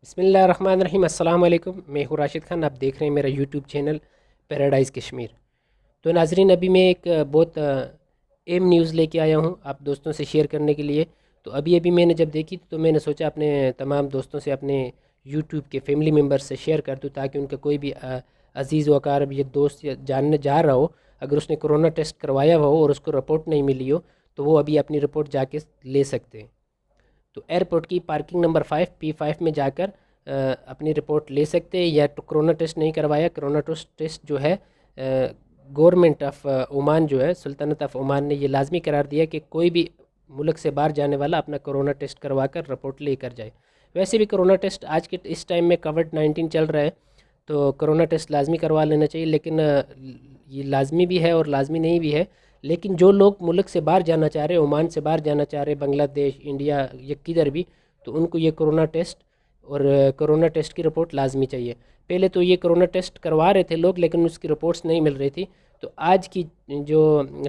बिस्मिल्लाहिर्रहमानिर्रहीम। अस्सलाम वालेकुम। मैं हूँ राशिद खान। आप देख रहे हैं मेरा यूट्यूब चैनल पैराडाइज़ कश्मीर। तो नाजरीन, अभी मैं एक बहुत अहम न्यूज़ लेके आया हूँ आप दोस्तों से शेयर करने के लिए। तो अभी अभी मैंने जब देखी तो मैंने सोचा अपने तमाम दोस्तों से, अपने यूट्यूब के फैमिली मेम्बर से शेयर कर दूँ, ताकि उनका कोई भी अजीज़ वकार या दोस्त या जानने जा रहा हो, अगर उसने कोरोना टेस्ट करवाया हुआ हो और उसको रिपोर्ट नहीं मिली हो, तो वो अभी अपनी रिपोर्ट जाके ले सकते हैं। तो एयरपोर्ट की पार्किंग नंबर 5P5 में जाकर अपनी रिपोर्ट ले सकते हैं। या तो कोरोना टेस्ट नहीं करवाया, कोरोना टेस्ट जो है गवर्नमेंट ऑफ ओमान जो है, सुल्तानत ऑफ ओमान ने ये लाजमी करार दिया कि कोई भी मुल्क से बाहर जाने वाला अपना कोरोना टेस्ट करवा कर रिपोर्ट लेकर जाए। वैसे भी कोरोना टेस्ट आज के इस टाइम में कोविड-19 चल रहा है, तो कोरोना टेस्ट लाजमी करवा लेना चाहिए। लेकिन ये लाजमी भी है और लाजमी नहीं भी है। लेकिन जो लोग मुल्क से बाहर जाना चाह रहे हैं, ओमान से बाहर जाना चाह रहे हैं, बांग्लादेश, इंडिया या किधर भी, तो उनको ये कोरोना टेस्ट और कोरोना टेस्ट की रिपोर्ट लाजमी चाहिए। पहले तो ये कोरोना टेस्ट करवा रहे थे लोग, लेकिन उसकी रिपोर्ट्स नहीं मिल रही थी। तो आज की जो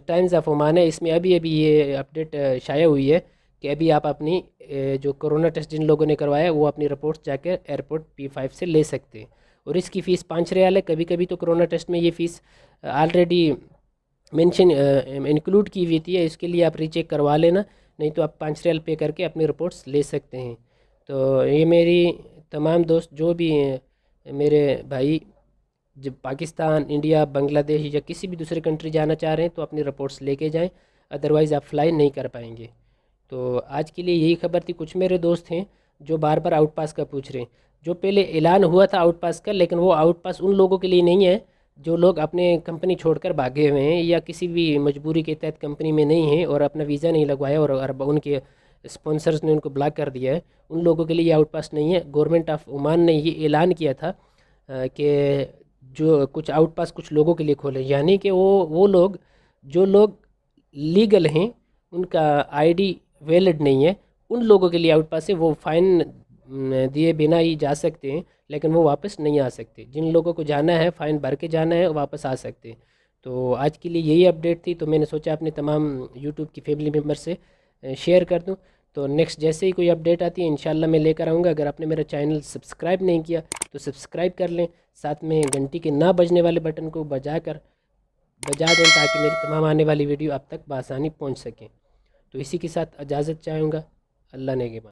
टाइम्स ऑफ ओमान है, इसमें अभी अभी ये अपडेट शाया हुई है कि अभी आप अपनी जो कोरोना टेस्ट जिन लोगों ने करवाया, वो अपनी रिपोर्ट्स जाकर एयरपोर्ट P5 से ले सकते हैं। और इसकी फ़ीस 5 रियाल है। कभी कभी तो कोरोना टेस्ट में ये फ़ीस ऑलरेडी मेंशन इंक्लूड की हुई थी। इसके लिए आप रीचेक करवा लेना, नहीं तो आप 5 रियाल पे करके अपनी रिपोर्ट्स ले सकते हैं। तो ये मेरी तमाम दोस्त जो भी हैं, मेरे भाई, जब पाकिस्तान, इंडिया, बांग्लादेश या किसी भी दूसरे कंट्री जाना चाह रहे हैं, तो अपनी रिपोर्ट्स लेके जाएं, अदरवाइज़ आप फ्लाई नहीं कर पाएंगे। तो आज के लिए यही खबर थी। कुछ मेरे दोस्त हैं जो बार बार आउट पास का पूछ रहे हैं। जो पहले ऐलान हुआ था आउट पास का, लेकिन वो आउट पास उन लोगों के लिए नहीं है जो लोग अपने कंपनी छोड़कर भागे हुए हैं या किसी भी मजबूरी के तहत कंपनी में नहीं हैं और अपना वीज़ा नहीं लगवाया और उनके स्पॉन्सर्स ने उनको ब्लॉक कर दिया है। उन लोगों के लिए ये आउट पास नहीं है। गवर्नमेंट ऑफ ओमान ने ये ऐलान किया था कि जो कुछ आउट पास कुछ लोगों के लिए खोले, यानी कि वो लोग जो लोग लीगल हैं, उनका आईडी वैलिड नहीं है, उन लोगों के लिए आउट पास है। वो फ़ाइन दिए बिना ही जा सकते हैं, लेकिन वो वापस नहीं आ सकते। जिन लोगों को जाना है, फ़ाइन भर के जाना है, वापस आ सकते हैं। तो आज के लिए यही अपडेट थी। तो मैंने सोचा अपने तमाम यूट्यूब की फैमिली मेम्बर से शेयर कर दूं। तो नेक्स्ट जैसे ही कोई अपडेट आती है, इंशाल्लाह मैं लेकर आऊँगा। अगर आपने मेरा चैनल सब्सक्राइब नहीं किया तो सब्सक्राइब कर लें, साथ में घंटी के ना बजने वाले बटन को बजा दें, ताकि मेरी तमाम आने वाली वीडियो आप तक बआसानी पहुँच सकें। तो इसी के साथ इजाज़त चाहूँगा। अल्लाह ने के बाद।